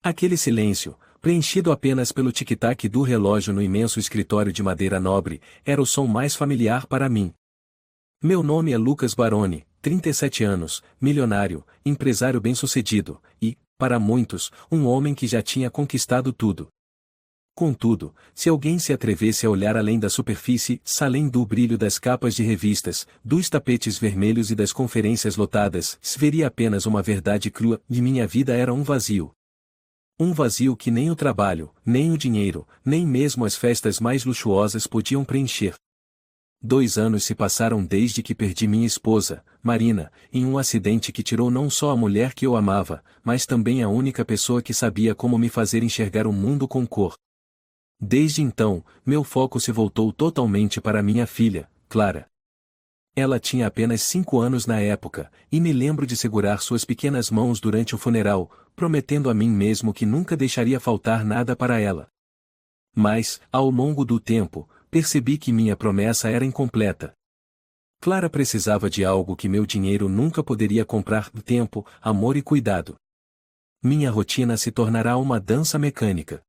Aquele silêncio, preenchido apenas pelo tic-tac do relógio no imenso escritório de madeira nobre, era o som mais familiar para mim. Meu nome é Lucas Baroni, 37 anos, milionário, empresário bem-sucedido, e, para muitos, um homem que já tinha conquistado tudo. Contudo, se alguém se atrevesse a olhar além da superfície, além do brilho das capas de revistas, dos tapetes vermelhos e das conferências lotadas, veria apenas uma verdade crua, e minha vida era um vazio. Um vazio que nem o trabalho, nem o dinheiro, nem mesmo as festas mais luxuosas podiam preencher. 2 anos se passaram desde que perdi minha esposa, Marina, em um acidente que tirou não só a mulher que eu amava, mas também a única pessoa que sabia como me fazer enxergar o mundo com cor. Desde então, meu foco se voltou totalmente para minha filha, Clara. Ela tinha apenas 5 anos na época, e me lembro de segurar suas pequenas mãos durante o funeral, prometendo a mim mesmo que nunca deixaria faltar nada para ela. Mas, ao longo do tempo, percebi que minha promessa era incompleta. Clara precisava de algo que meu dinheiro nunca poderia comprar: tempo, amor e cuidado. Minha rotina se tornará uma dança mecânica.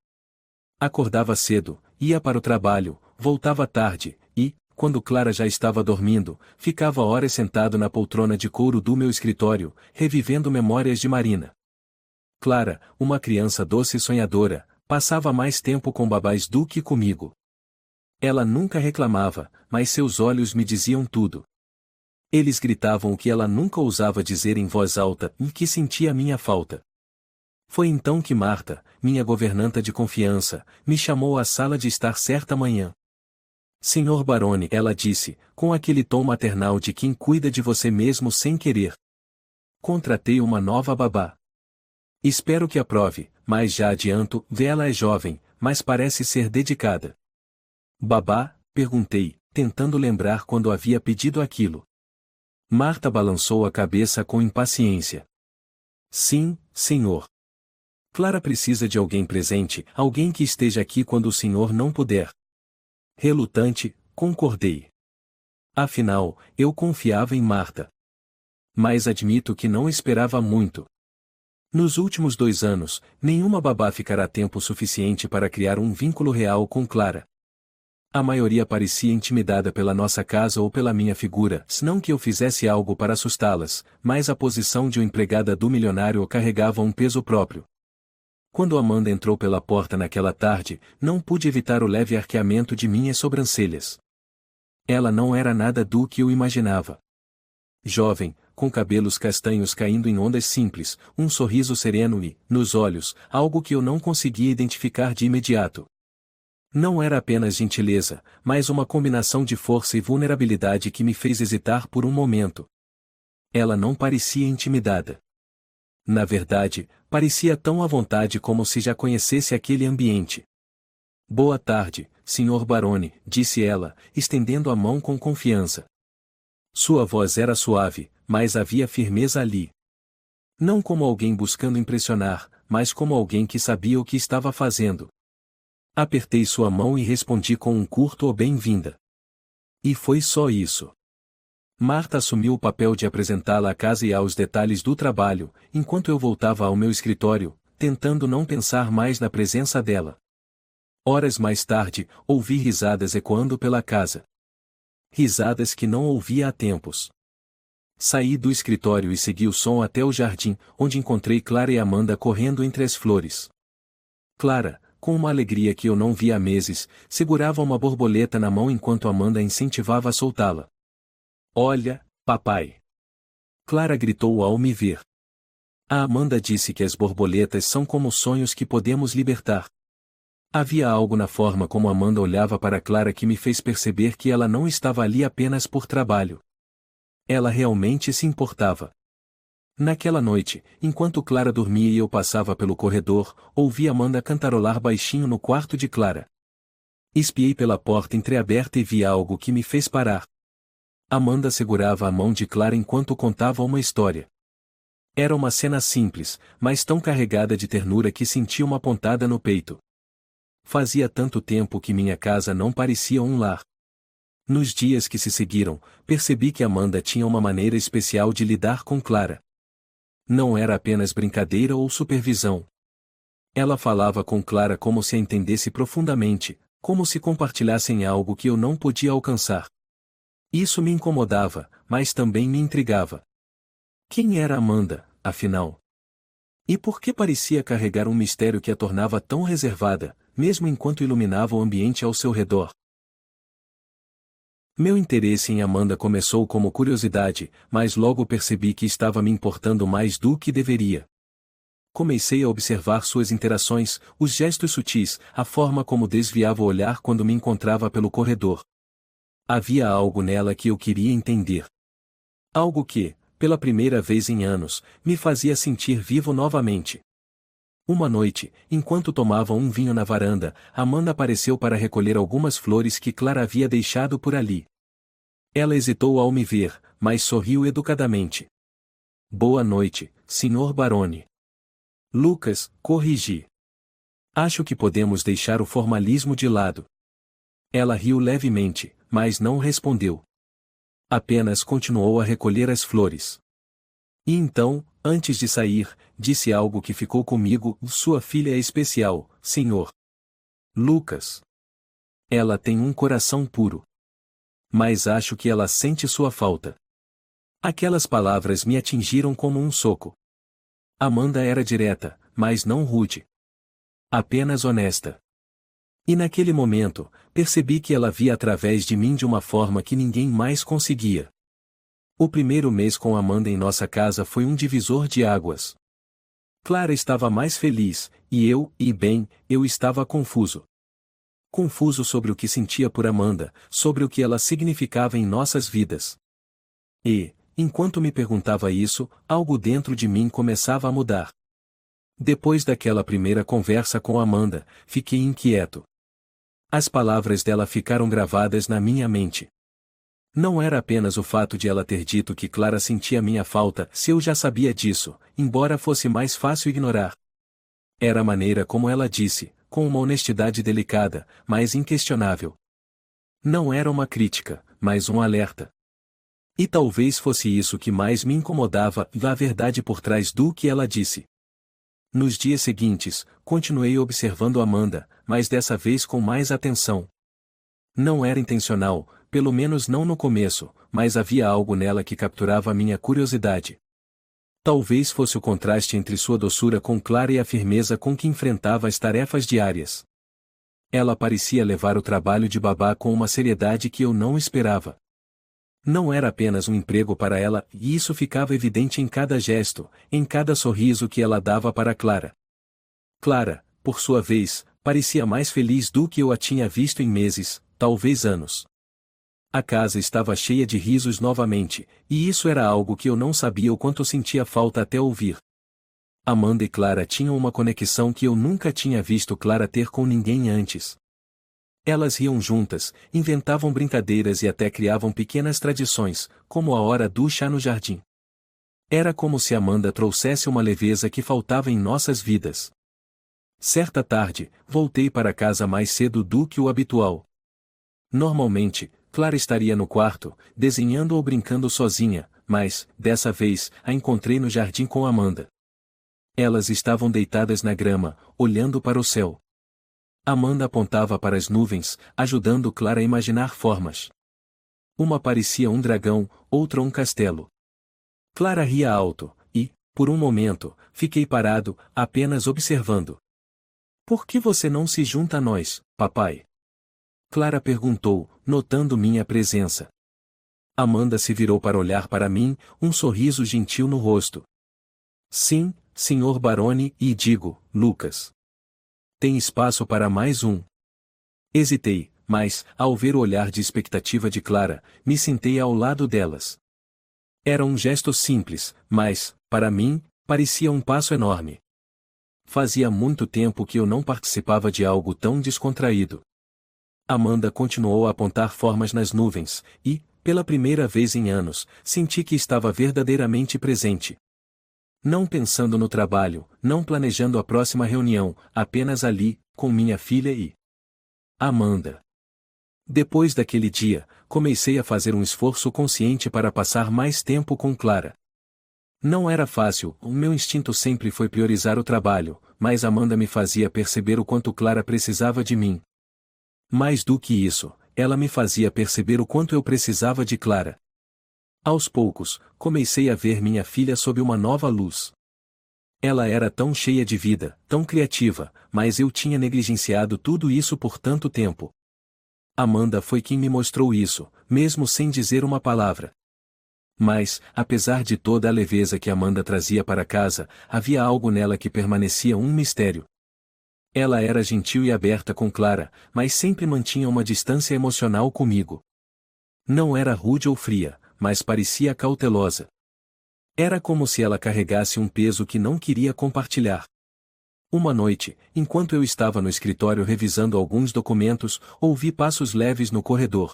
Acordava cedo, ia para o trabalho, voltava tarde, e, quando Clara já estava dormindo, ficava horas sentado na poltrona de couro do meu escritório, revivendo memórias de Marina. Clara, uma criança doce e sonhadora, passava mais tempo com babás do que comigo. Ela nunca reclamava, mas seus olhos me diziam tudo. Eles gritavam o que ela nunca ousava dizer em voz alta, e que sentia minha falta. Foi então que Marta, minha governanta de confiança, me chamou à sala de estar certa manhã. Senhor Baroni, ela disse, com aquele tom maternal de quem cuida de você mesmo sem querer. Contratei uma nova babá. Espero que aprove, mas já adianto, ela é jovem, mas parece ser dedicada. Babá? Perguntei, tentando lembrar quando havia pedido aquilo. Marta balançou a cabeça com impaciência. Sim, senhor. Clara precisa de alguém presente, alguém que esteja aqui quando o senhor não puder. Relutante, concordei. Afinal, eu confiava em Marta. Mas admito que não esperava muito. Nos últimos 2 anos, nenhuma babá ficará tempo suficiente para criar um vínculo real com Clara. A maioria parecia intimidada pela nossa casa ou pela minha figura, não que eu fizesse algo para assustá-las, mas a posição de empregada do milionário carregava um peso próprio. Quando Amanda entrou pela porta naquela tarde, não pude evitar o leve arqueamento de minhas sobrancelhas. Ela não era nada do que eu imaginava. Jovem, com cabelos castanhos caindo em ondas simples, um sorriso sereno e, nos olhos, algo que eu não conseguia identificar de imediato. Não era apenas gentileza, mas uma combinação de força e vulnerabilidade que me fez hesitar por um momento. Ela não parecia intimidada. Na verdade, parecia tão à vontade como se já conhecesse aquele ambiente. Boa tarde, Sr. Baroni, disse ela, estendendo a mão com confiança. Sua voz era suave, mas havia firmeza ali. Não como alguém buscando impressionar, mas como alguém que sabia o que estava fazendo. Apertei sua mão e respondi com um curto bem-vinda. E foi só isso. Marta assumiu o papel de apresentá-la à casa e aos detalhes do trabalho, enquanto eu voltava ao meu escritório, tentando não pensar mais na presença dela. Horas mais tarde, ouvi risadas ecoando pela casa. Risadas que não ouvia há tempos. Saí do escritório e segui o som até o jardim, onde encontrei Clara e Amanda correndo entre as flores. Clara, com uma alegria que eu não via há meses, segurava uma borboleta na mão enquanto Amanda incentivava a soltá-la. Olha, papai! Clara gritou ao me ver. A Amanda disse que as borboletas são como sonhos que podemos libertar. Havia algo na forma como Amanda olhava para Clara que me fez perceber que ela não estava ali apenas por trabalho. Ela realmente se importava. Naquela noite, enquanto Clara dormia e eu passava pelo corredor, ouvi Amanda cantarolar baixinho no quarto de Clara. Espiei pela porta entreaberta e vi algo que me fez parar. Amanda segurava a mão de Clara enquanto contava uma história. Era uma cena simples, mas tão carregada de ternura que senti uma pontada no peito. Fazia tanto tempo que minha casa não parecia um lar. Nos dias que se seguiram, percebi que Amanda tinha uma maneira especial de lidar com Clara. Não era apenas brincadeira ou supervisão. Ela falava com Clara como se a entendesse profundamente, como se compartilhassem algo que eu não podia alcançar. Isso me incomodava, mas também me intrigava. Quem era Amanda, afinal? E por que parecia carregar um mistério que a tornava tão reservada, mesmo enquanto iluminava o ambiente ao seu redor? Meu interesse em Amanda começou como curiosidade, mas logo percebi que estava me importando mais do que deveria. Comecei a observar suas interações, os gestos sutis, a forma como desviava o olhar quando me encontrava pelo corredor. Havia algo nela que eu queria entender. Algo que, pela primeira vez em anos, me fazia sentir vivo novamente. Uma noite, enquanto tomava um vinho na varanda, Amanda apareceu para recolher algumas flores que Clara havia deixado por ali. Ela hesitou ao me ver, mas sorriu educadamente. Boa noite, Sr. Barone. Lucas, corrigi. Acho que podemos deixar o formalismo de lado. Ela riu levemente, mas não respondeu. Apenas continuou a recolher as flores. E então, antes de sair, disse algo que ficou comigo: sua filha é especial, senhor. Lucas. Ela tem um coração puro. Mas acho que ela sente sua falta. Aquelas palavras me atingiram como um soco. Amanda era direta, mas não rude. Apenas honesta. E naquele momento, percebi que ela via através de mim de uma forma que ninguém mais conseguia. O primeiro mês com Amanda em nossa casa foi um divisor de águas. Clara estava mais feliz, e eu estava confuso. Confuso sobre o que sentia por Amanda, sobre o que ela significava em nossas vidas. E, enquanto me perguntava isso, algo dentro de mim começava a mudar. Depois daquela primeira conversa com Amanda, fiquei inquieto. As palavras dela ficaram gravadas na minha mente. Não era apenas o fato de ela ter dito que Clara sentia minha falta, se eu já sabia disso, embora fosse mais fácil ignorar. Era a maneira como ela disse, com uma honestidade delicada, mas inquestionável. Não era uma crítica, mas um alerta. E talvez fosse isso que mais me incomodava, a verdade por trás do que ela disse. Nos dias seguintes, continuei observando Amanda, mas dessa vez com mais atenção. Não era intencional, pelo menos não no começo, mas havia algo nela que capturava a minha curiosidade. Talvez fosse o contraste entre sua doçura com Clara e a firmeza com que enfrentava as tarefas diárias. Ela parecia levar o trabalho de babá com uma seriedade que eu não esperava. Não era apenas um emprego para ela, e isso ficava evidente em cada gesto, em cada sorriso que ela dava para Clara. Clara, por sua vez, parecia mais feliz do que eu a tinha visto em meses, talvez anos. A casa estava cheia de risos novamente, e isso era algo que eu não sabia o quanto sentia falta até ouvir. Amanda e Clara tinham uma conexão que eu nunca tinha visto Clara ter com ninguém antes. Elas riam juntas, inventavam brincadeiras e até criavam pequenas tradições, como a hora do chá no jardim. Era como se Amanda trouxesse uma leveza que faltava em nossas vidas. Certa tarde, voltei para casa mais cedo do que o habitual. Normalmente, Clara estaria no quarto, desenhando ou brincando sozinha, mas, dessa vez, a encontrei no jardim com Amanda. Elas estavam deitadas na grama, olhando para o céu. Amanda apontava para as nuvens, ajudando Clara a imaginar formas. Uma parecia um dragão, outra um castelo. Clara ria alto, e, por um momento, fiquei parado, apenas observando. Por que você não se junta a nós, papai? Clara perguntou, notando minha presença. Amanda se virou para olhar para mim, um sorriso gentil no rosto. Sim, Sr. Barone, e digo, Lucas. Tem espaço para mais um. Hesitei, mas, ao ver o olhar de expectativa de Clara, me sentei ao lado delas. Era um gesto simples, mas, para mim, parecia um passo enorme. Fazia muito tempo que eu não participava de algo tão descontraído. Amanda continuou a apontar formas nas nuvens, e, pela primeira vez em anos, senti que estava verdadeiramente presente. Não pensando no trabalho, não planejando a próxima reunião, apenas ali, com minha filha e Amanda. Depois daquele dia, comecei a fazer um esforço consciente para passar mais tempo com Clara. Não era fácil, o meu instinto sempre foi priorizar o trabalho, mas Amanda me fazia perceber o quanto Clara precisava de mim. Mais do que isso, ela me fazia perceber o quanto eu precisava de Clara. Aos poucos, comecei a ver minha filha sob uma nova luz. Ela era tão cheia de vida, tão criativa, mas eu tinha negligenciado tudo isso por tanto tempo. Amanda foi quem me mostrou isso, mesmo sem dizer uma palavra. Mas, apesar de toda a leveza que Amanda trazia para casa, havia algo nela que permanecia um mistério. Ela era gentil e aberta com Clara, mas sempre mantinha uma distância emocional comigo. Não era rude ou fria, mas parecia cautelosa. Era como se ela carregasse um peso que não queria compartilhar. Uma noite, enquanto eu estava no escritório revisando alguns documentos, ouvi passos leves no corredor.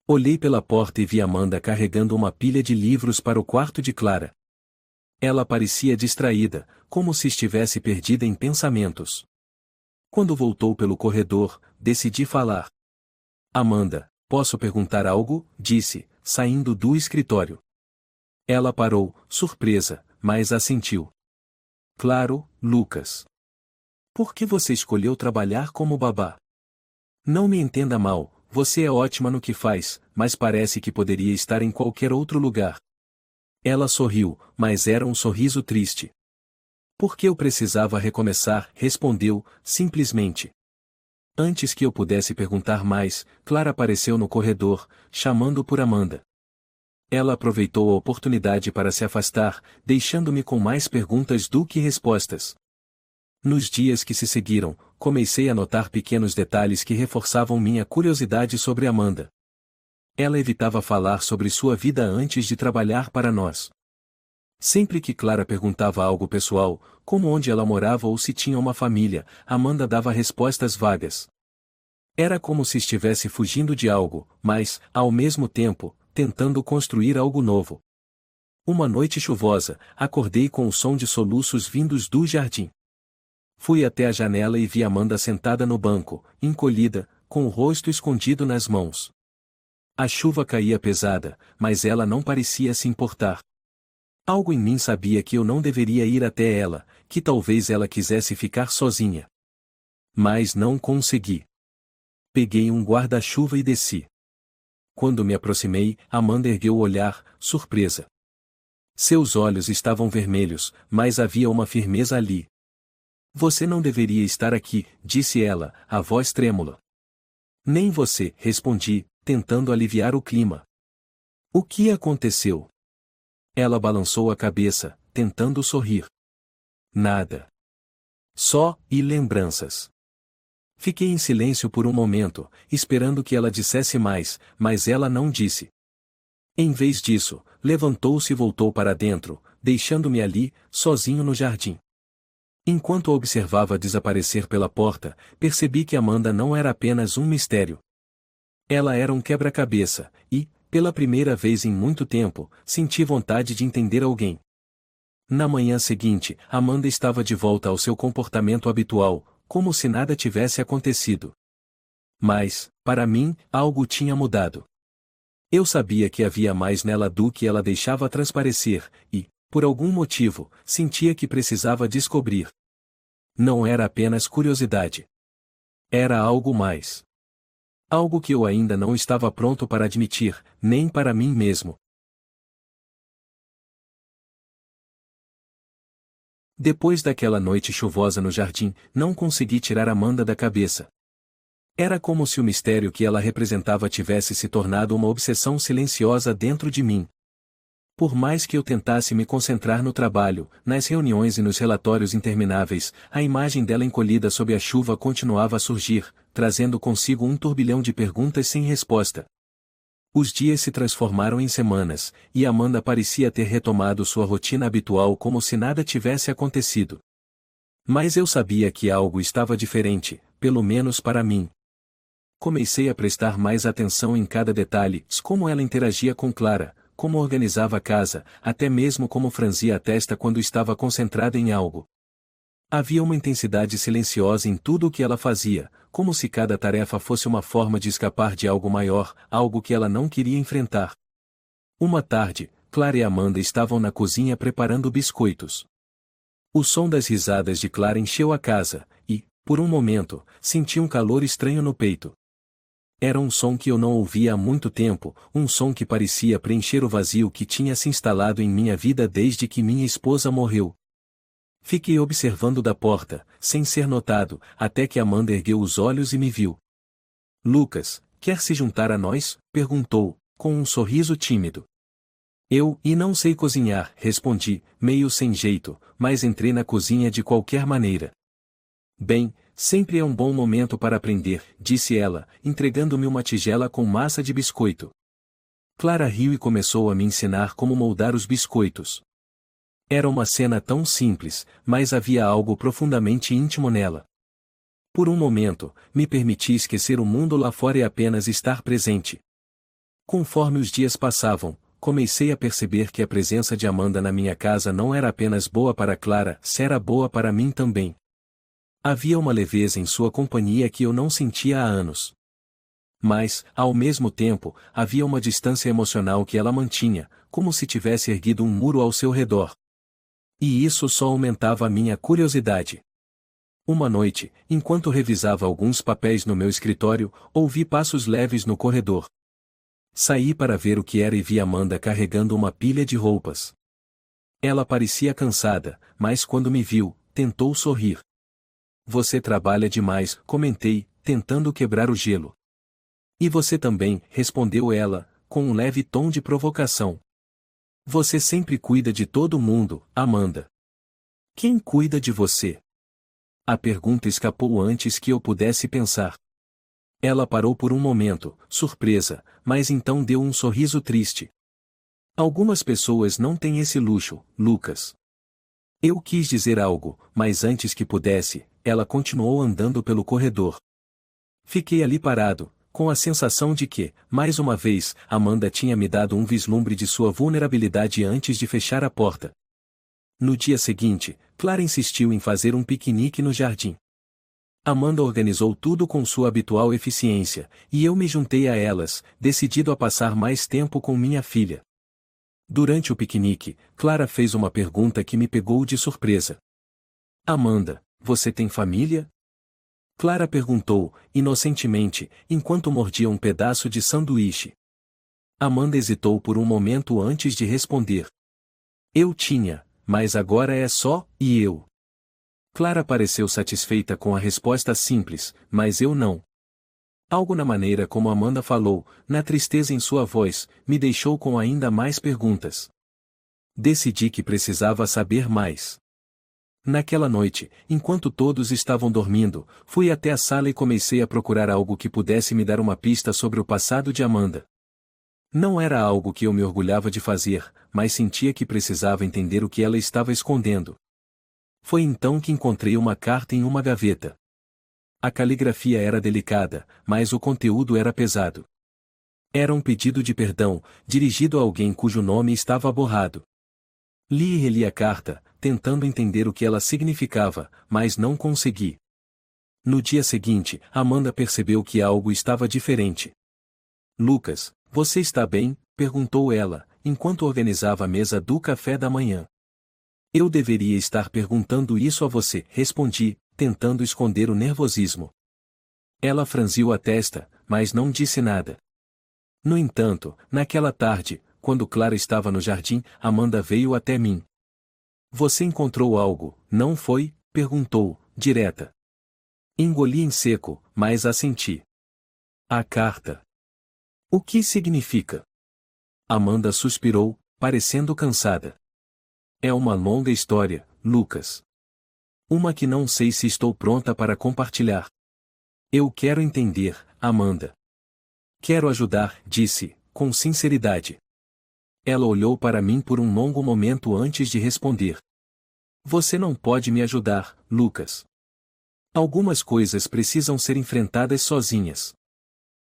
Olhei pela porta e vi Amanda carregando uma pilha de livros para o quarto de Clara. Ela parecia distraída, como se estivesse perdida em pensamentos. Quando voltou pelo corredor, decidi falar. Amanda, posso perguntar algo? Disse, saindo do escritório. Ela parou, surpresa, mas assentiu. Claro, Lucas. Por que você escolheu trabalhar como babá? Não me entenda mal, você é ótima no que faz, mas parece que poderia estar em qualquer outro lugar. Ela sorriu, mas era um sorriso triste. Porque eu precisava recomeçar, respondeu, simplesmente. Antes que eu pudesse perguntar mais, Clara apareceu no corredor, chamando por Amanda. Ela aproveitou a oportunidade para se afastar, deixando-me com mais perguntas do que respostas. Nos dias que se seguiram, comecei a notar pequenos detalhes que reforçavam minha curiosidade sobre Amanda. Ela evitava falar sobre sua vida antes de trabalhar para nós. Sempre que Clara perguntava algo pessoal, como onde ela morava ou se tinha uma família, Amanda dava respostas vagas. Era como se estivesse fugindo de algo, mas, ao mesmo tempo, tentando construir algo novo. Uma noite chuvosa, acordei com o som de soluços vindos do jardim. Fui até a janela e vi Amanda sentada no banco, encolhida, com o rosto escondido nas mãos. A chuva caía pesada, mas ela não parecia se importar. Algo em mim sabia que eu não deveria ir até ela, que talvez ela quisesse ficar sozinha. Mas não consegui. Peguei um guarda-chuva e desci. Quando me aproximei, Amanda ergueu o olhar, surpresa. Seus olhos estavam vermelhos, mas havia uma firmeza ali. Você não deveria estar aqui, disse ela, a voz trêmula. Nem você, respondi, tentando aliviar o clima. O que aconteceu? Ela balançou a cabeça, tentando sorrir. Nada. Só, e lembranças. Fiquei em silêncio por um momento, esperando que ela dissesse mais, mas ela não disse. Em vez disso, levantou-se e voltou para dentro, deixando-me ali, sozinho no jardim. Enquanto a observava desaparecer pela porta, percebi que Amanda não era apenas um mistério. Ela era um quebra-cabeça, e, pela primeira vez em muito tempo, senti vontade de entender alguém. Na manhã seguinte, Amanda estava de volta ao seu comportamento habitual, como se nada tivesse acontecido. Mas, para mim, algo tinha mudado. Eu sabia que havia mais nela do que ela deixava transparecer, e, por algum motivo, sentia que precisava descobrir. Não era apenas curiosidade. Era algo mais. Algo que eu ainda não estava pronto para admitir, nem para mim mesmo. Depois daquela noite chuvosa no jardim, não consegui tirar Amanda da cabeça. Era como se o mistério que ela representava tivesse se tornado uma obsessão silenciosa dentro de mim. Por mais que eu tentasse me concentrar no trabalho, nas reuniões e nos relatórios intermináveis, a imagem dela encolhida sob a chuva continuava a surgir, trazendo consigo um turbilhão de perguntas sem resposta. Os dias se transformaram em semanas, e Amanda parecia ter retomado sua rotina habitual como se nada tivesse acontecido. Mas eu sabia que algo estava diferente, pelo menos para mim. Comecei a prestar mais atenção em cada detalhe, como ela interagia com Clara, como organizava a casa, até mesmo como franzia a testa quando estava concentrada em algo. Havia uma intensidade silenciosa em tudo o que ela fazia, como se cada tarefa fosse uma forma de escapar de algo maior, algo que ela não queria enfrentar. Uma tarde, Clara e Amanda estavam na cozinha preparando biscoitos. O som das risadas de Clara encheu a casa, e, por um momento, senti um calor estranho no peito. Era um som que eu não ouvia há muito tempo, um som que parecia preencher o vazio que tinha se instalado em minha vida desde que minha esposa morreu. Fiquei observando da porta, sem ser notado, até que Amanda ergueu os olhos e me viu. Lucas, quer se juntar a nós? Perguntou, com um sorriso tímido. Não sei cozinhar, respondi, meio sem jeito, mas entrei na cozinha de qualquer maneira. Bem, sempre é um bom momento para aprender, disse ela, entregando-me uma tigela com massa de biscoito. Clara riu e começou a me ensinar como moldar os biscoitos. Era uma cena tão simples, mas havia algo profundamente íntimo nela. Por um momento, me permiti esquecer o mundo lá fora e apenas estar presente. Conforme os dias passavam, comecei a perceber que a presença de Amanda na minha casa não era apenas boa para Clara, era boa para mim também. Havia uma leveza em sua companhia que eu não sentia há anos. Mas, ao mesmo tempo, havia uma distância emocional que ela mantinha, como se tivesse erguido um muro ao seu redor. E isso só aumentava a minha curiosidade. Uma noite, enquanto revisava alguns papéis no meu escritório, ouvi passos leves no corredor. Saí para ver o que era e vi Amanda carregando uma pilha de roupas. Ela parecia cansada, mas quando me viu, tentou sorrir. Você trabalha demais, comentei, tentando quebrar o gelo. E você também, respondeu ela, com um leve tom de provocação. Você sempre cuida de todo mundo, Amanda. Quem cuida de você? A pergunta escapou antes que eu pudesse pensar. Ela parou por um momento, surpresa, mas então deu um sorriso triste. Algumas pessoas não têm esse luxo, Lucas. Eu quis dizer algo, mas antes que pudesse, ela continuou andando pelo corredor. Fiquei ali parado, com a sensação de que, mais uma vez, Amanda tinha me dado um vislumbre de sua vulnerabilidade antes de fechar a porta. No dia seguinte, Clara insistiu em fazer um piquenique no jardim. Amanda organizou tudo com sua habitual eficiência, e eu me juntei a elas, decidido a passar mais tempo com minha filha. Durante o piquenique, Clara fez uma pergunta que me pegou de surpresa. Amanda, você tem família? Clara perguntou, inocentemente, enquanto mordia um pedaço de sanduíche. Amanda hesitou por um momento antes de responder. Eu tinha, mas agora é só, e eu. Clara pareceu satisfeita com a resposta simples, mas eu não. Algo na maneira como Amanda falou, na tristeza em sua voz, me deixou com ainda mais perguntas. Decidi que precisava saber mais. Naquela noite, enquanto todos estavam dormindo, fui até a sala e comecei a procurar algo que pudesse me dar uma pista sobre o passado de Amanda. Não era algo que eu me orgulhava de fazer, mas sentia que precisava entender o que ela estava escondendo. Foi então que encontrei uma carta em uma gaveta. A caligrafia era delicada, mas o conteúdo era pesado. Era um pedido de perdão, dirigido a alguém cujo nome estava borrado. Li e reli a carta, tentando entender o que ela significava, mas não consegui. No dia seguinte, Amanda percebeu que algo estava diferente. Lucas, você está bem? Perguntou ela, enquanto organizava a mesa do café da manhã. Eu deveria estar perguntando isso a você, respondi, tentando esconder o nervosismo. Ela franziu a testa, mas não disse nada. No entanto, naquela tarde, quando Clara estava no jardim, Amanda veio até mim. Você encontrou algo, não foi? Perguntou, direta. Engoli em seco, mas assenti. A carta. O que significa? Amanda suspirou, parecendo cansada. É uma longa história, Lucas. Uma que não sei se estou pronta para compartilhar. Eu quero entender, Amanda. Quero ajudar, disse, com sinceridade. Ela olhou para mim por um longo momento antes de responder. Você não pode me ajudar, Lucas. Algumas coisas precisam ser enfrentadas sozinhas.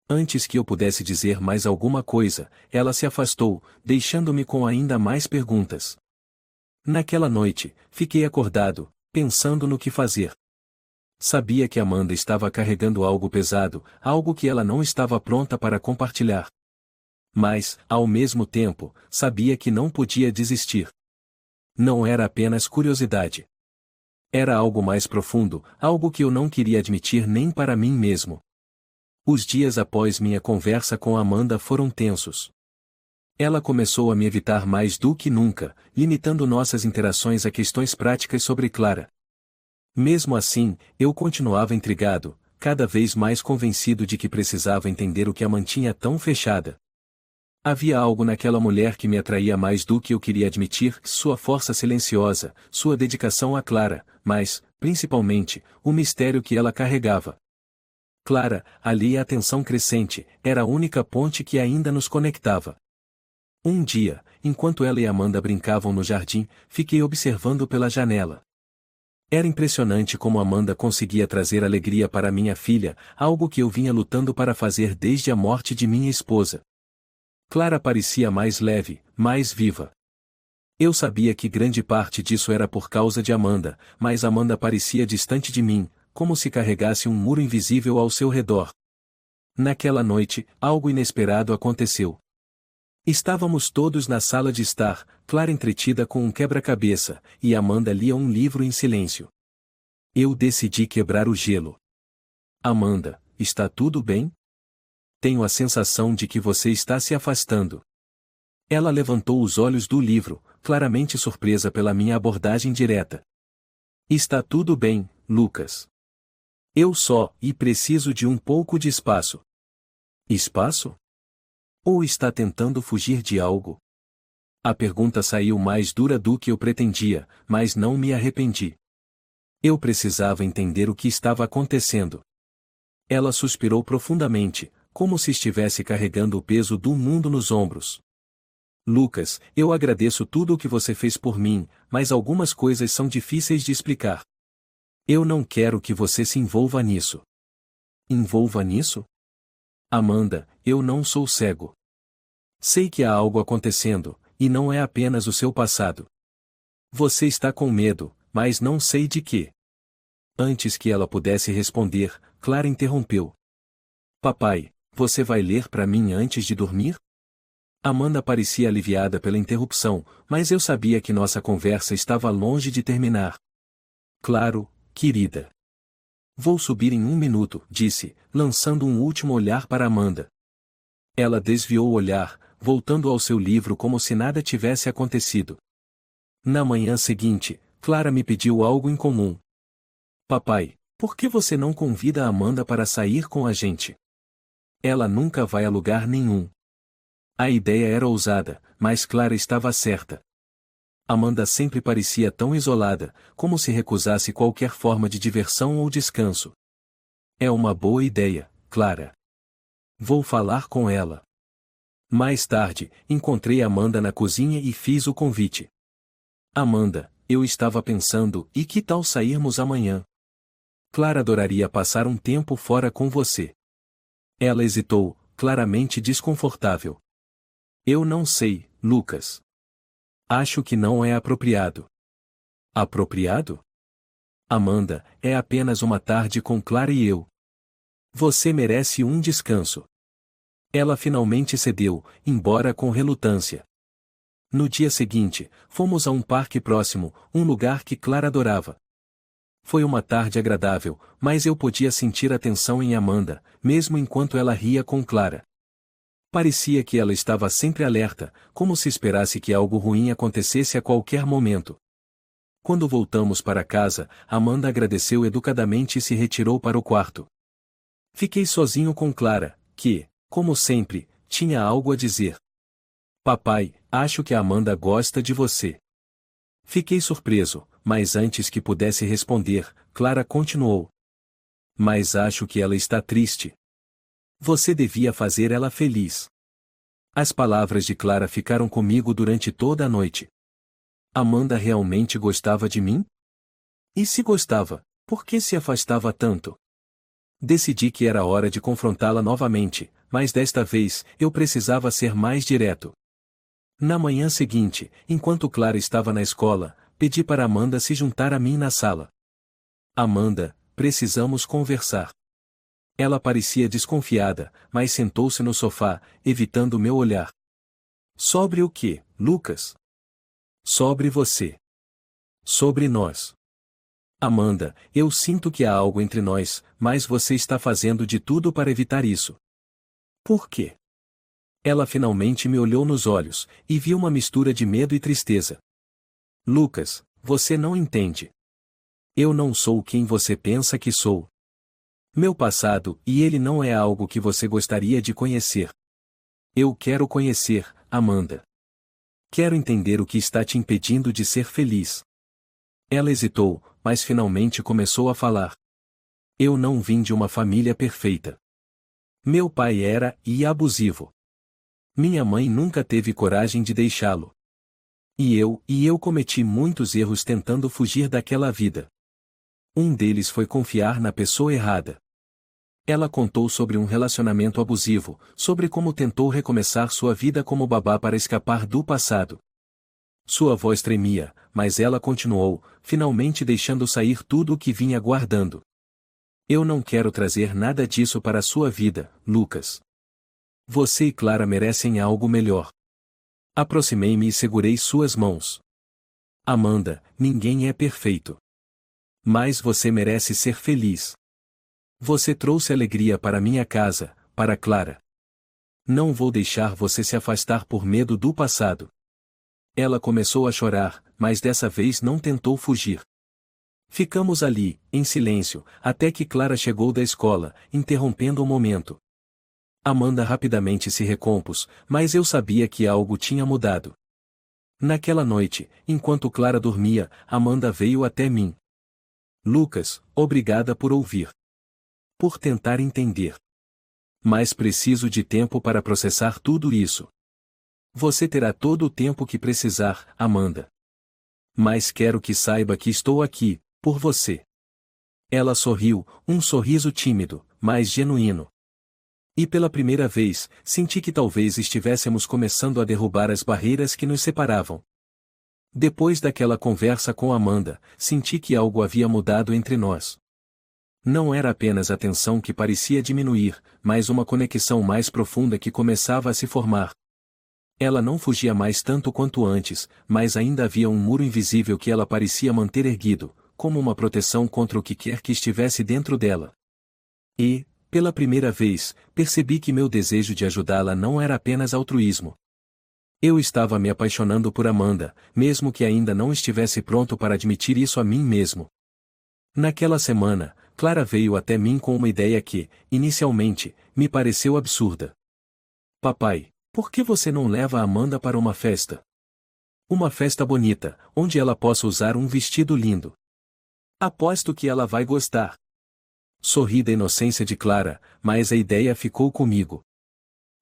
Antes que eu pudesse dizer mais alguma coisa, ela se afastou, deixando-me com ainda mais perguntas. Naquela noite, fiquei acordado, pensando no que fazer. Sabia que Amanda estava carregando algo pesado, algo que ela não estava pronta para compartilhar. Mas, ao mesmo tempo, sabia que não podia desistir. Não era apenas curiosidade. Era algo mais profundo, algo que eu não queria admitir nem para mim mesmo. Os dias após minha conversa com Amanda foram tensos. Ela começou a me evitar mais do que nunca, limitando nossas interações a questões práticas sobre Clara. Mesmo assim, eu continuava intrigado, cada vez mais convencido de que precisava entender o que a mantinha tão fechada. Havia algo naquela mulher que me atraía mais do que eu queria admitir, sua força silenciosa, sua dedicação a Clara, mas, principalmente, o mistério que ela carregava. Clara, ali a tensão crescente, era a única ponte que ainda nos conectava. Um dia, enquanto ela e Amanda brincavam no jardim, fiquei observando pela janela. Era impressionante como Amanda conseguia trazer alegria para minha filha, algo que eu vinha lutando para fazer desde a morte de minha esposa. Clara parecia mais leve, mais viva. Eu sabia que grande parte disso era por causa de Amanda, mas Amanda parecia distante de mim, como se carregasse um muro invisível ao seu redor. Naquela noite, algo inesperado aconteceu. Estávamos todos na sala de estar, Clara entretida com um quebra-cabeça, e Amanda lia um livro em silêncio. Eu decidi quebrar o gelo. Amanda, está tudo bem? Tenho a sensação de que você está se afastando. Ela levantou os olhos do livro, claramente surpresa pela minha abordagem direta. Está tudo bem, Lucas. Eu só, e preciso de um pouco de espaço. Espaço? Ou está tentando fugir de algo? A pergunta saiu mais dura do que eu pretendia, mas não me arrependi. Eu precisava entender o que estava acontecendo. Ela suspirou profundamente, como se estivesse carregando o peso do mundo nos ombros. Lucas, eu agradeço tudo o que você fez por mim, mas algumas coisas são difíceis de explicar. Eu não quero que você se envolva nisso. Envolva nisso? Amanda, eu não sou cego. Sei que há algo acontecendo, e não é apenas o seu passado. Você está com medo, mas não sei de quê. Antes que ela pudesse responder, Clara interrompeu. Papai, você vai ler para mim antes de dormir? Amanda parecia aliviada pela interrupção, mas eu sabia que nossa conversa estava longe de terminar. Claro, querida. Vou subir em 1 minuto, disse, lançando um último olhar para Amanda. Ela desviou o olhar, voltando ao seu livro como se nada tivesse acontecido. Na manhã seguinte, Clara me pediu algo incomum. Papai, por que você não convida a Amanda para sair com a gente? Ela nunca vai a lugar nenhum. A ideia era ousada, mas Clara estava certa. Amanda sempre parecia tão isolada, como se recusasse qualquer forma de diversão ou descanso. É uma boa ideia, Clara. Vou falar com ela. Mais tarde, encontrei Amanda na cozinha e fiz o convite. Amanda, eu estava pensando, e que tal sairmos amanhã? Clara adoraria passar um tempo fora com você. Ela hesitou, claramente desconfortável. Eu não sei, Lucas. Acho que não é apropriado. Apropriado? Amanda, é apenas uma tarde com Clara e eu. Você merece um descanso. Ela finalmente cedeu, embora com relutância. No dia seguinte, fomos a um parque próximo, um lugar que Clara adorava. Foi uma tarde agradável, mas eu podia sentir a tensão em Amanda, mesmo enquanto ela ria com Clara. Parecia que ela estava sempre alerta, como se esperasse que algo ruim acontecesse a qualquer momento. Quando voltamos para casa, Amanda agradeceu educadamente e se retirou para o quarto. Fiquei sozinho com Clara, que, como sempre, tinha algo a dizer. Papai, acho que a Amanda gosta de você. Fiquei surpreso, mas antes que pudesse responder, Clara continuou. Mas acho que ela está triste. Você devia fazer ela feliz. As palavras de Clara ficaram comigo durante toda a noite. Amanda realmente gostava de mim? E se gostava, por que se afastava tanto? Decidi que era hora de confrontá-la novamente, mas desta vez, eu precisava ser mais direto. Na manhã seguinte, enquanto Clara estava na escola, pedi para Amanda se juntar a mim na sala. Amanda, precisamos conversar. Ela parecia desconfiada, mas sentou-se no sofá, evitando meu olhar. Sobre o quê, Lucas? Sobre você. Sobre nós. Amanda, eu sinto que há algo entre nós, mas você está fazendo de tudo para evitar isso. Por quê? Ela finalmente me olhou nos olhos, e viu uma mistura de medo e tristeza. Lucas, você não entende. Eu não sou quem você pensa que sou. Meu passado, e ele não é algo que você gostaria de conhecer. Eu quero conhecer, Amanda. Quero entender o que está te impedindo de ser feliz. Ela hesitou, mas finalmente começou a falar. Eu não vim de uma família perfeita. Meu pai era abusivo. Minha mãe nunca teve coragem de deixá-lo. E eu cometi muitos erros tentando fugir daquela vida. Um deles foi confiar na pessoa errada. Ela contou sobre um relacionamento abusivo, sobre como tentou recomeçar sua vida como babá para escapar do passado. Sua voz tremia, mas ela continuou, finalmente deixando sair tudo o que vinha guardando. Eu não quero trazer nada disso para a sua vida, Lucas. Você e Clara merecem algo melhor. Aproximei-me e segurei suas mãos. Amanda, ninguém é perfeito. Mas você merece ser feliz. Você trouxe alegria para minha casa, para Clara. Não vou deixar você se afastar por medo do passado. Ela começou a chorar, mas dessa vez não tentou fugir. Ficamos ali, em silêncio, até que Clara chegou da escola, interrompendo o momento. Amanda rapidamente se recompôs, mas eu sabia que algo tinha mudado. Naquela noite, enquanto Clara dormia, Amanda veio até mim. Lucas, obrigada por ouvir. Por tentar entender. Mas preciso de tempo para processar tudo isso. Você terá todo o tempo que precisar, Amanda. Mas quero que saiba que estou aqui, por você. Ela sorriu, um sorriso tímido, mas genuíno. E pela primeira vez, senti que talvez estivéssemos começando a derrubar as barreiras que nos separavam. Depois daquela conversa com Amanda, senti que algo havia mudado entre nós. Não era apenas a tensão que parecia diminuir, mas uma conexão mais profunda que começava a se formar. Ela não fugia mais tanto quanto antes, mas ainda havia um muro invisível que ela parecia manter erguido, como uma proteção contra o que quer que estivesse dentro dela. E, pela primeira vez, percebi que meu desejo de ajudá-la não era apenas altruísmo. Eu estava me apaixonando por Amanda, mesmo que ainda não estivesse pronto para admitir isso a mim mesmo. Naquela semana, Clara veio até mim com uma ideia que, inicialmente, me pareceu absurda. Papai, por que você não leva a Amanda para uma festa? Uma festa bonita, onde ela possa usar um vestido lindo. Aposto que ela vai gostar. Sorri da inocência de Clara, mas a ideia ficou comigo.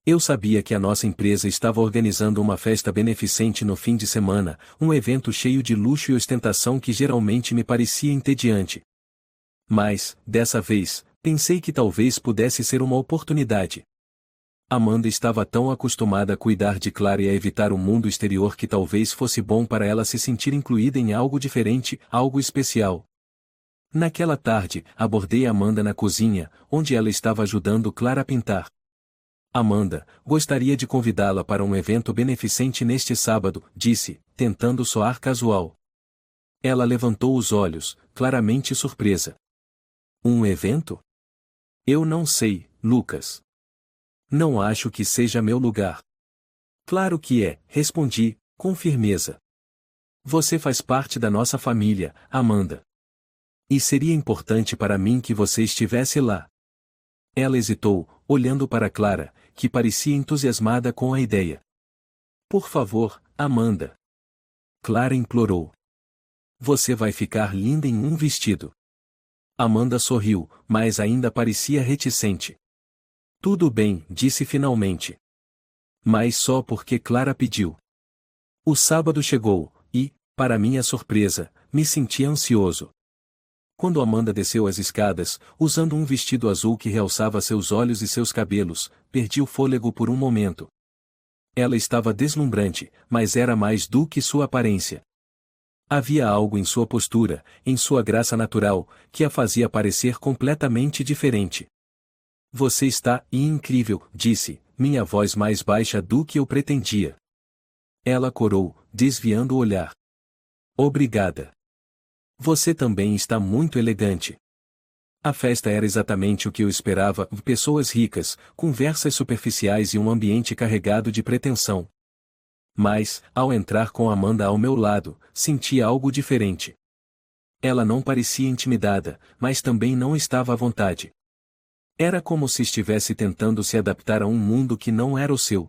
Eu sabia que a nossa empresa estava organizando uma festa beneficente no fim de semana, um evento cheio de luxo e ostentação que geralmente me parecia entediante. Mas, dessa vez, pensei que talvez pudesse ser uma oportunidade. Amanda estava tão acostumada a cuidar de Clara e a evitar o mundo exterior que talvez fosse bom para ela se sentir incluída em algo diferente, algo especial. Naquela tarde, abordei Amanda na cozinha, onde ela estava ajudando Clara a pintar. Amanda, gostaria de convidá-la para um evento beneficente neste sábado, disse, tentando soar casual. Ela levantou os olhos, claramente surpresa. Um evento? Eu não sei, Lucas. Não acho que seja meu lugar. Claro que é, respondi, com firmeza. Você faz parte da nossa família, Amanda. E seria importante para mim que você estivesse lá. Ela hesitou, olhando para Clara, que parecia entusiasmada com a ideia. Por favor, Amanda. Clara implorou. Você vai ficar linda em um vestido. Amanda sorriu, mas ainda parecia reticente. Tudo bem, disse finalmente. Mas só porque Clara pediu. O sábado chegou, e, para minha surpresa, me senti ansioso. Quando Amanda desceu as escadas, usando um vestido azul que realçava seus olhos e seus cabelos, perdi o fôlego por um momento. Ela estava deslumbrante, mas era mais do que sua aparência. Havia algo em sua postura, em sua graça natural, que a fazia parecer completamente diferente. Você está incrível, disse, minha voz mais baixa do que eu pretendia. Ela corou, desviando o olhar. Obrigada. Você também está muito elegante. A festa era exatamente o que eu esperava, pessoas ricas, conversas superficiais e um ambiente carregado de pretensão. Mas, ao entrar com Amanda ao meu lado, senti algo diferente. Ela não parecia intimidada, mas também não estava à vontade. Era como se estivesse tentando se adaptar a um mundo que não era o seu.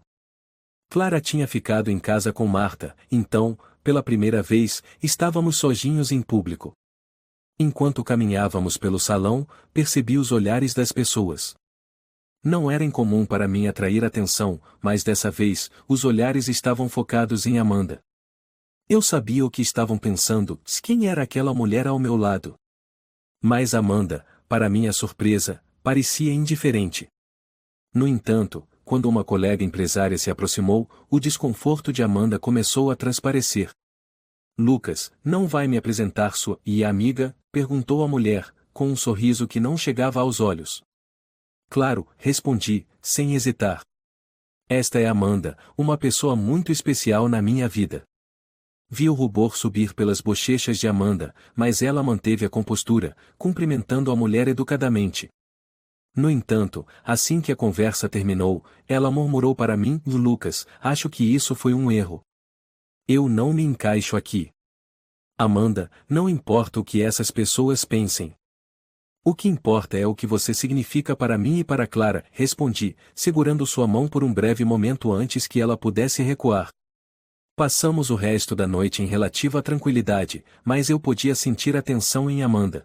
Clara tinha ficado em casa com Marta, então, pela primeira vez, estávamos sozinhos em público. Enquanto caminhávamos pelo salão, percebi os olhares das pessoas. Não era incomum para mim atrair atenção, mas dessa vez, os olhares estavam focados em Amanda. Eu sabia o que estavam pensando, quem era aquela mulher ao meu lado. Mas Amanda, para minha surpresa, parecia indiferente. No entanto, quando uma colega empresária se aproximou, o desconforto de Amanda começou a transparecer. Lucas, não vai me apresentar sua amiga? Perguntou a mulher, com um sorriso que não chegava aos olhos. Claro, respondi, sem hesitar. Esta é Amanda, uma pessoa muito especial na minha vida. Vi o rubor subir pelas bochechas de Amanda, mas ela manteve a compostura, cumprimentando a mulher educadamente. No entanto, assim que a conversa terminou, ela murmurou para mim, Lucas, acho que isso foi um erro. Eu não me encaixo aqui. Amanda, não importa o que essas pessoas pensem. O que importa é o que você significa para mim e para Clara, respondi, segurando sua mão por um breve momento antes que ela pudesse recuar. Passamos o resto da noite em relativa tranquilidade, mas eu podia sentir a tensão em Amanda.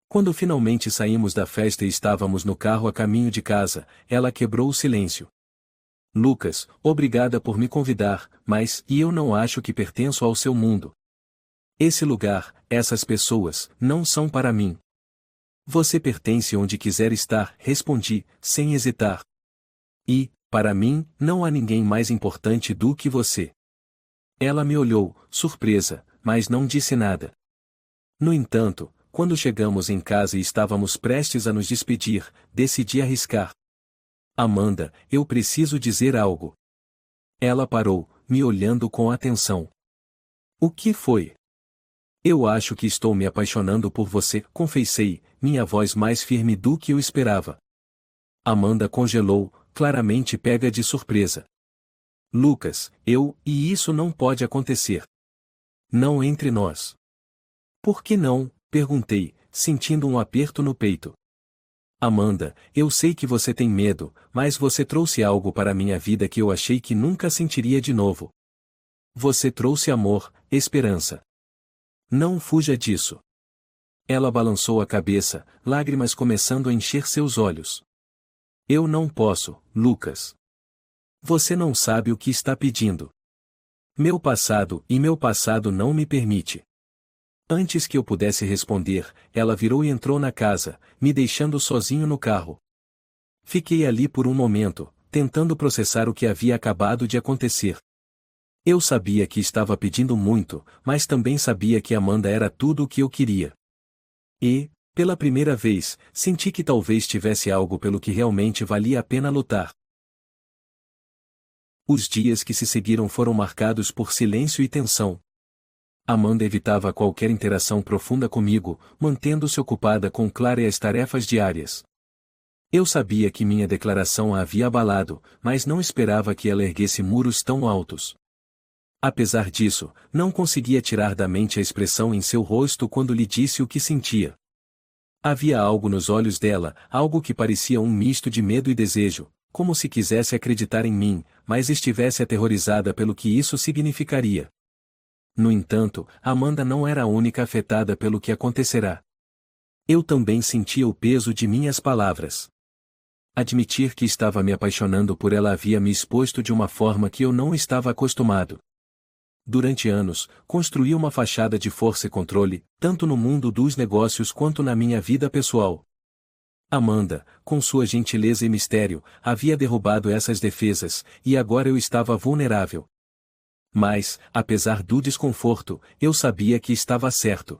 Quando finalmente saímos da festa e estávamos no carro a caminho de casa, ela quebrou o silêncio. Lucas, obrigada por me convidar, mas eu não acho que pertenço ao seu mundo. Esse lugar, essas pessoas, não são para mim. Você pertence onde quiser estar, respondi, sem hesitar. E, para mim, não há ninguém mais importante do que você. Ela me olhou, surpresa, mas não disse nada. No entanto, quando chegamos em casa e estávamos prestes a nos despedir, decidi arriscar. Amanda, eu preciso dizer algo. Ela parou, me olhando com atenção. O que foi? Eu acho que estou me apaixonando por você, confessei, minha voz mais firme do que eu esperava. Amanda congelou, claramente pega de surpresa. Lucas, e isso não pode acontecer. Não entre nós. Por que não? Perguntei, sentindo um aperto no peito. Amanda, eu sei que você tem medo, mas você trouxe algo para minha vida que eu achei que nunca sentiria de novo. Você trouxe amor, esperança. Não fuja disso. Ela balançou a cabeça, lágrimas começando a encher seus olhos. Eu não posso, Lucas. Você não sabe o que está pedindo. Meu passado não me permite. Antes que eu pudesse responder, ela virou e entrou na casa, me deixando sozinho no carro. Fiquei ali por um momento, tentando processar o que havia acabado de acontecer. Eu sabia que estava pedindo muito, mas também sabia que Amanda era tudo o que eu queria. E, pela primeira vez, senti que talvez tivesse algo pelo que realmente valia a pena lutar. Os dias que se seguiram foram marcados por silêncio e tensão. Amanda evitava qualquer interação profunda comigo, mantendo-se ocupada com Clara e as tarefas diárias. Eu sabia que minha declaração a havia abalado, mas não esperava que ela erguesse muros tão altos. Apesar disso, não conseguia tirar da mente a expressão em seu rosto quando lhe disse o que sentia. Havia algo nos olhos dela, algo que parecia um misto de medo e desejo, como se quisesse acreditar em mim, mas estivesse aterrorizada pelo que isso significaria. No entanto, Amanda não era a única afetada pelo que acontecerá. Eu também sentia o peso de minhas palavras. Admitir que estava me apaixonando por ela havia me exposto de uma forma que eu não estava acostumado. Durante anos, construí uma fachada de força e controle, tanto no mundo dos negócios quanto na minha vida pessoal. Amanda, com sua gentileza e mistério, havia derrubado essas defesas, e agora eu estava vulnerável. Mas, apesar do desconforto, eu sabia que estava certo.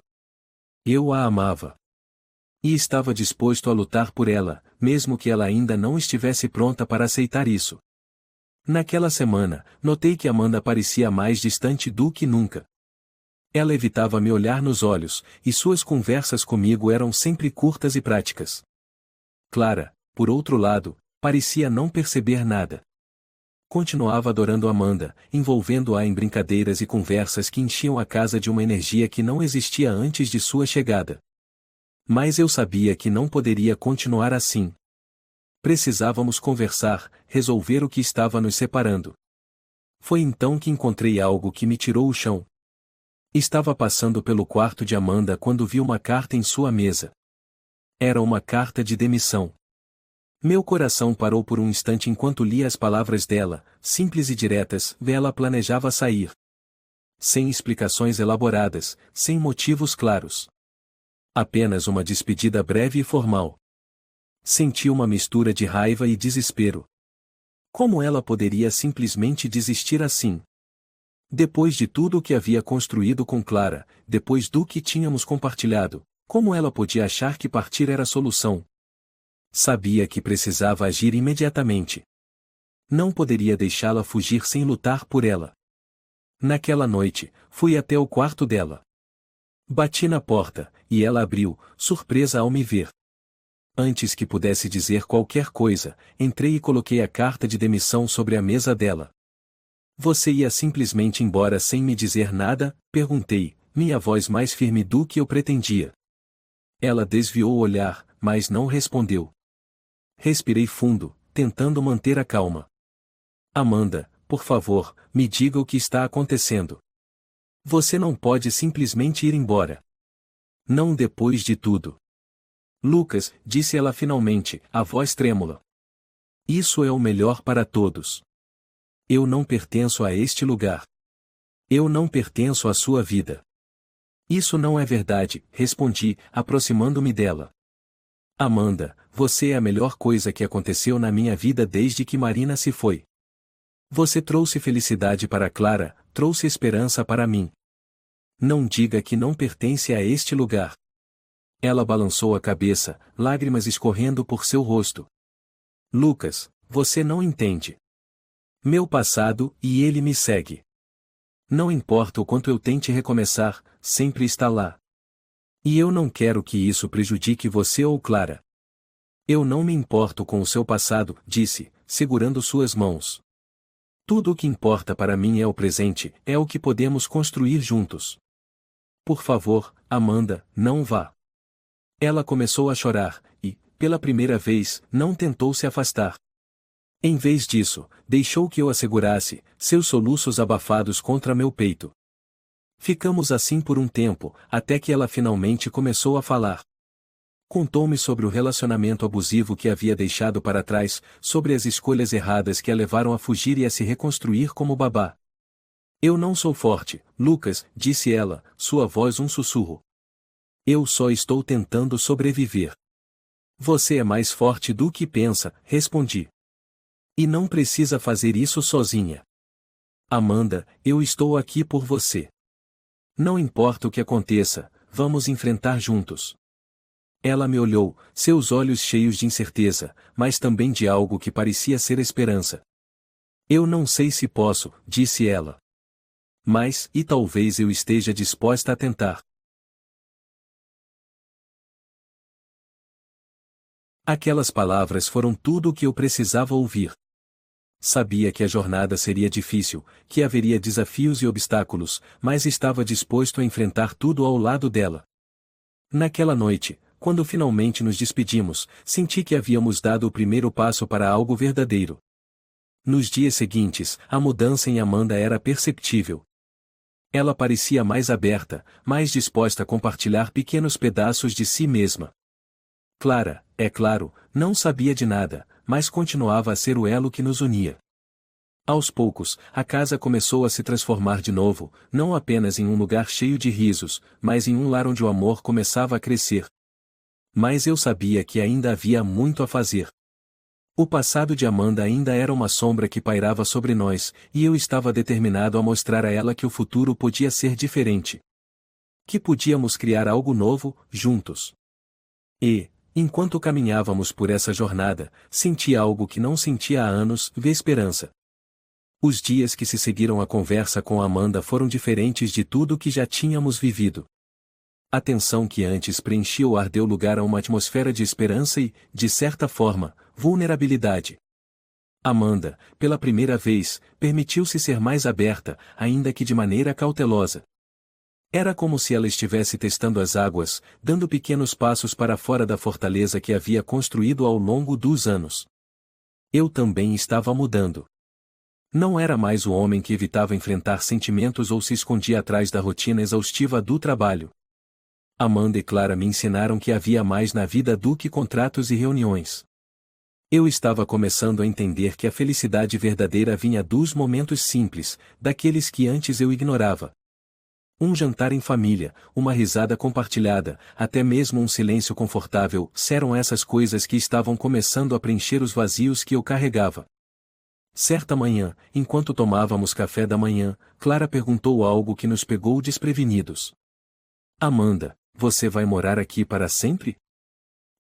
Eu a amava. E estava disposto a lutar por ela, mesmo que ela ainda não estivesse pronta para aceitar isso. Naquela semana, notei que Amanda parecia mais distante do que nunca. Ela evitava me olhar nos olhos, e suas conversas comigo eram sempre curtas e práticas. Clara, por outro lado, parecia não perceber nada. Continuava adorando Amanda, envolvendo-a em brincadeiras e conversas que enchiam a casa de uma energia que não existia antes de sua chegada. Mas eu sabia que não poderia continuar assim. Precisávamos conversar, resolver o que estava nos separando. Foi então que encontrei algo que me tirou o chão. Estava passando pelo quarto de Amanda quando vi uma carta em sua mesa. Era uma carta de demissão. Meu coração parou por um instante enquanto lia as palavras dela, simples e diretas. Ela planejava sair. Sem explicações elaboradas, sem motivos claros. Apenas uma despedida breve e formal. Senti uma mistura de raiva e desespero. Como ela poderia simplesmente desistir assim? Depois de tudo o que havia construído com Clara, depois do que tínhamos compartilhado, como ela podia achar que partir era a solução? Sabia que precisava agir imediatamente. Não poderia deixá-la fugir sem lutar por ela. Naquela noite, fui até o quarto dela. Bati na porta, e ela abriu, surpresa ao me ver. Antes que pudesse dizer qualquer coisa, entrei e coloquei a carta de demissão sobre a mesa dela. Você ia simplesmente embora sem me dizer nada? Perguntei, minha voz mais firme do que eu pretendia. Ela desviou o olhar, mas não respondeu. Respirei fundo, tentando manter a calma. Amanda, por favor, me diga o que está acontecendo. Você não pode simplesmente ir embora. Não depois de tudo. Lucas, disse ela finalmente, a voz trêmula. Isso é o melhor para todos. Eu não pertenço a este lugar. Eu não pertenço à sua vida. Isso não é verdade, respondi, aproximando-me dela. Amanda, você é a melhor coisa que aconteceu na minha vida desde que Marina se foi. Você trouxe felicidade para Clara, trouxe esperança para mim. Não diga que não pertence a este lugar. Ela balançou a cabeça, lágrimas escorrendo por seu rosto. Lucas, você não entende. Meu passado, e ele me segue. Não importa o quanto eu tente recomeçar, sempre está lá. E eu não quero que isso prejudique você ou Clara. Eu não me importo com o seu passado, disse, segurando suas mãos. Tudo o que importa para mim é o presente, é o que podemos construir juntos. Por favor, Amanda, não vá. Ela começou a chorar, e, pela primeira vez, não tentou se afastar. Em vez disso, deixou que eu a segurasse, seus soluços abafados contra meu peito. Ficamos assim por um tempo, até que ela finalmente começou a falar. Contou-me sobre o relacionamento abusivo que havia deixado para trás, sobre as escolhas erradas que a levaram a fugir e a se reconstruir como babá. Eu não sou forte, Lucas, disse ela, sua voz um sussurro. Eu só estou tentando sobreviver. Você é mais forte do que pensa, respondi. E não precisa fazer isso sozinha. Amanda, eu estou aqui por você. Não importa o que aconteça, vamos enfrentar juntos. Ela me olhou, seus olhos cheios de incerteza, mas também de algo que parecia ser esperança. Eu não sei se posso, disse ela. Mas, e talvez eu esteja disposta a tentar. Aquelas palavras foram tudo o que eu precisava ouvir. Sabia que a jornada seria difícil, que haveria desafios e obstáculos, mas estava disposto a enfrentar tudo ao lado dela. Naquela noite, quando finalmente nos despedimos, senti que havíamos dado o primeiro passo para algo verdadeiro. Nos dias seguintes, a mudança em Amanda era perceptível. Ela parecia mais aberta, mais disposta a compartilhar pequenos pedaços de si mesma. Clara, é claro, não sabia de nada, mas continuava a ser o elo que nos unia. Aos poucos, a casa começou a se transformar de novo, não apenas em um lugar cheio de risos, mas em um lar onde o amor começava a crescer. Mas eu sabia que ainda havia muito a fazer. O passado de Amanda ainda era uma sombra que pairava sobre nós, e eu estava determinado a mostrar a ela que o futuro podia ser diferente. Que podíamos criar algo novo, juntos. E, Enquanto caminhávamos por essa jornada, senti algo que não sentia há anos, ver esperança. Os dias que se seguiram à conversa com Amanda foram diferentes de tudo que já tínhamos vivido. A tensão que antes preenchia o ar deu lugar a uma atmosfera de esperança e, de certa forma, vulnerabilidade. Amanda, pela primeira vez, permitiu-se ser mais aberta, ainda que de maneira cautelosa. Era como se ela estivesse testando as águas, dando pequenos passos para fora da fortaleza que havia construído ao longo dos anos. Eu também estava mudando. Não era mais o homem que evitava enfrentar sentimentos ou se escondia atrás da rotina exaustiva do trabalho. Amanda e Clara me ensinaram que havia mais na vida do que contratos e reuniões. Eu estava começando a entender que a felicidade verdadeira vinha dos momentos simples, daqueles que antes eu ignorava. Um jantar em família, uma risada compartilhada, até mesmo um silêncio confortável, eram essas coisas que estavam começando a preencher os vazios que eu carregava. Certa manhã, enquanto tomávamos café da manhã, Clara perguntou algo que nos pegou desprevenidos. Amanda, você vai morar aqui para sempre?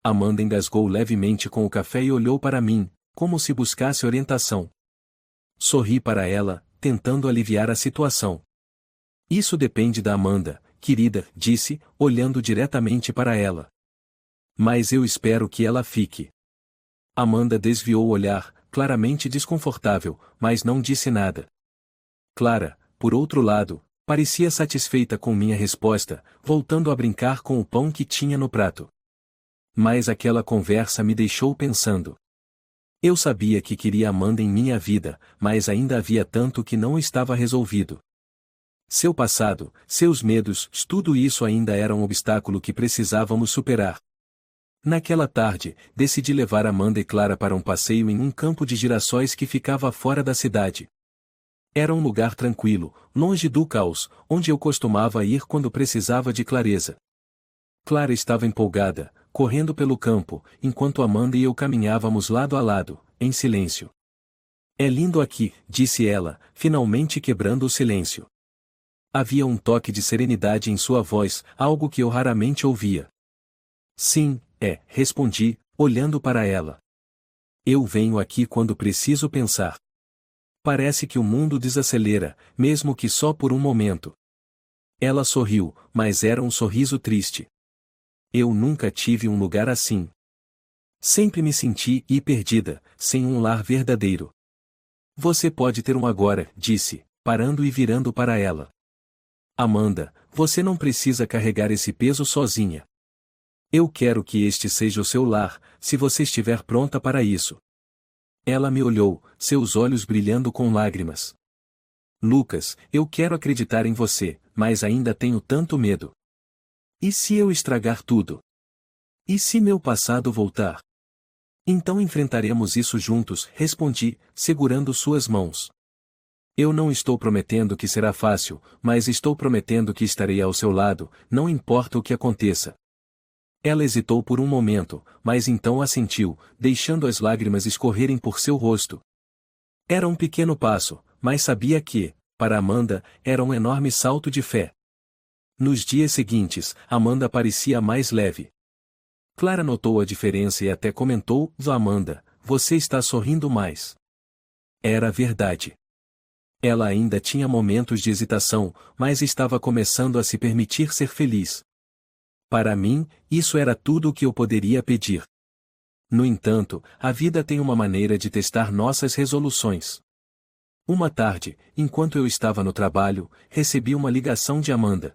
Amanda engasgou levemente com o café e olhou para mim, como se buscasse orientação. Sorri para ela, tentando aliviar a situação. Isso depende da Amanda, querida, disse, olhando diretamente para ela. Mas eu espero que ela fique. Amanda desviou o olhar, claramente desconfortável, mas não disse nada. Clara, por outro lado, parecia satisfeita com minha resposta, voltando a brincar com o pão que tinha no prato. Mas aquela conversa me deixou pensando. Eu sabia que queria Amanda em minha vida, mas ainda havia tanto que não estava resolvido. Seu passado, seus medos, tudo isso ainda era um obstáculo que precisávamos superar. Naquela tarde, decidi levar Amanda e Clara para um passeio em um campo de girassóis que ficava fora da cidade. Era um lugar tranquilo, longe do caos, onde eu costumava ir quando precisava de clareza. Clara estava empolgada, correndo pelo campo, enquanto Amanda e eu caminhávamos lado a lado, em silêncio. É lindo aqui, disse ela, finalmente quebrando o silêncio. Havia um toque de serenidade em sua voz, algo que eu raramente ouvia. Sim, respondi, olhando para ela. Eu venho aqui quando preciso pensar. Parece que o mundo desacelera, mesmo que só por um momento. Ela sorriu, mas era um sorriso triste. Eu nunca tive um lugar assim. Sempre me senti perdida, sem um lar verdadeiro. Você pode ter um agora, disse, parando e virando para ela. Amanda, você não precisa carregar esse peso sozinha. Eu quero que este seja o seu lar, se você estiver pronta para isso. Ela me olhou, seus olhos brilhando com lágrimas. Lucas, eu quero acreditar em você, mas ainda tenho tanto medo. E se eu estragar tudo? E se meu passado voltar? Então enfrentaremos isso juntos, respondi, segurando suas mãos. Eu não estou prometendo que será fácil, mas estou prometendo que estarei ao seu lado, não importa o que aconteça. Ela hesitou por um momento, mas então assentiu, deixando as lágrimas escorrerem por seu rosto. Era um pequeno passo, mas sabia que, para Amanda, era um enorme salto de fé. Nos dias seguintes, Amanda parecia mais leve. Clara notou a diferença e até comentou, Amanda, você está sorrindo mais. Era verdade. Ela ainda tinha momentos de hesitação, mas estava começando a se permitir ser feliz. Para mim, isso era tudo o que eu poderia pedir. No entanto, a vida tem uma maneira de testar nossas resoluções. Uma tarde, enquanto eu estava no trabalho, recebi uma ligação de Amanda.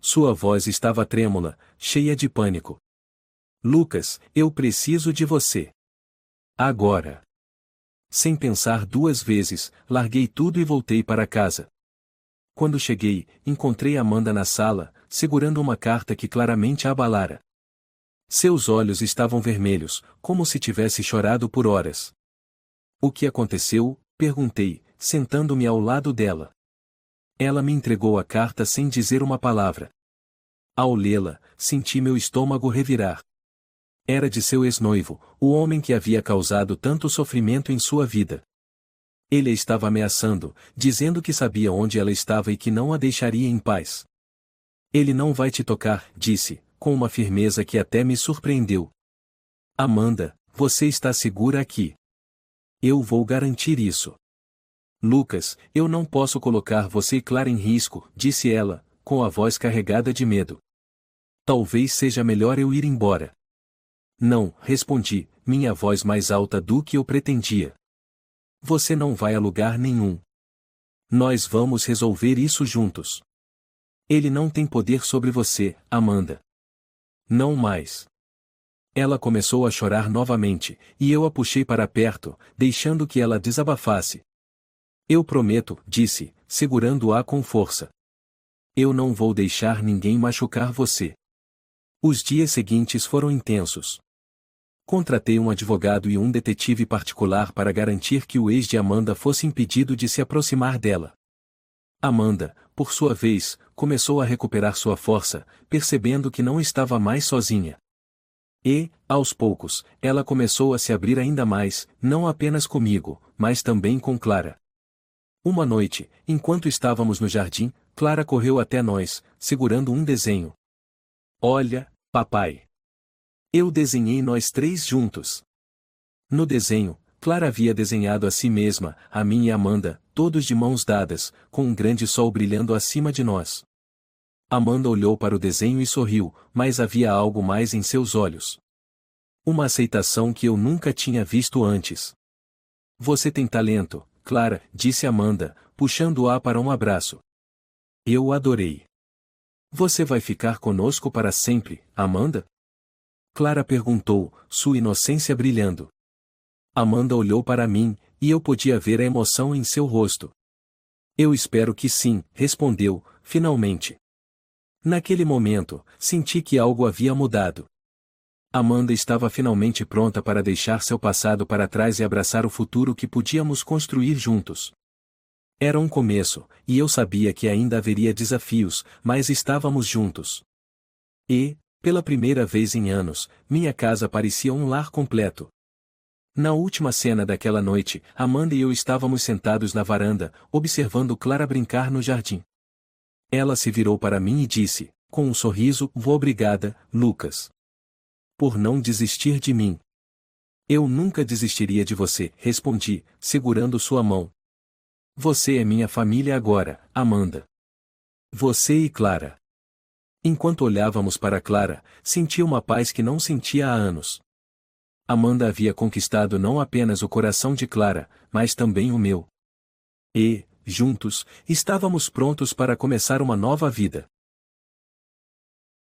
Sua voz estava trêmula, cheia de pânico. Lucas, eu preciso de você. Agora. Sem pensar duas vezes, larguei tudo e voltei para casa. Quando cheguei, encontrei Amanda na sala, segurando uma carta que claramente a abalara. Seus olhos estavam vermelhos, como se tivesse chorado por horas. O que aconteceu? Perguntei, sentando-me ao lado dela. Ela me entregou a carta sem dizer uma palavra. Ao lê-la, senti meu estômago revirar. Era de seu ex-noivo, o homem que havia causado tanto sofrimento em sua vida. Ele a estava ameaçando, dizendo que sabia onde ela estava e que não a deixaria em paz. Ele não vai te tocar, disse, com uma firmeza que até me surpreendeu. Amanda, você está segura aqui. Eu vou garantir isso. Lucas, eu não posso colocar você e Clara em risco, disse ela, com a voz carregada de medo. Talvez seja melhor eu ir embora. Não, respondi, minha voz mais alta do que eu pretendia. Você não vai a lugar nenhum. Nós vamos resolver isso juntos. Ele não tem poder sobre você, Amanda. Não mais. Ela começou a chorar novamente, e eu a puxei para perto, deixando que ela desabafasse. Eu prometo, disse, segurando-a com força. Eu não vou deixar ninguém machucar você. Os dias seguintes foram intensos. Contratei um advogado e um detetive particular para garantir que o ex de Amanda fosse impedido de se aproximar dela. Amanda, por sua vez, começou a recuperar sua força, percebendo que não estava mais sozinha. E, aos poucos, ela começou a se abrir ainda mais, não apenas comigo, mas também com Clara. Uma noite, enquanto estávamos no jardim, Clara correu até nós, segurando um desenho. Olha, papai. Eu desenhei nós três juntos. No desenho, Clara havia desenhado a si mesma, a mim e Amanda, todos de mãos dadas, com um grande sol brilhando acima de nós. Amanda olhou para o desenho e sorriu, mas havia algo mais em seus olhos. Uma aceitação que eu nunca tinha visto antes. Você tem talento, Clara, disse Amanda, puxando-a para um abraço. Eu o adorei. Você vai ficar conosco para sempre, Amanda? Clara perguntou, sua inocência brilhando. Amanda olhou para mim, e eu podia ver a emoção em seu rosto. Eu espero que sim, respondeu, finalmente. Naquele momento, senti que algo havia mudado. Amanda estava finalmente pronta para deixar seu passado para trás e abraçar o futuro que podíamos construir juntos. Era um começo, e eu sabia que ainda haveria desafios, mas estávamos juntos. E, pela primeira vez em anos, minha casa parecia um lar completo. Na última cena daquela noite, Amanda e eu estávamos sentados na varanda, observando Clara brincar no jardim. Ela se virou para mim e disse, com um sorriso, obrigada, Lucas. Por não desistir de mim. Eu nunca desistiria de você, respondi, segurando sua mão. Você é minha família agora, Amanda. Você e Clara. Enquanto olhávamos para Clara, sentia uma paz que não sentia há anos. Amanda havia conquistado não apenas o coração de Clara, mas também o meu. E, juntos, estávamos prontos para começar uma nova vida.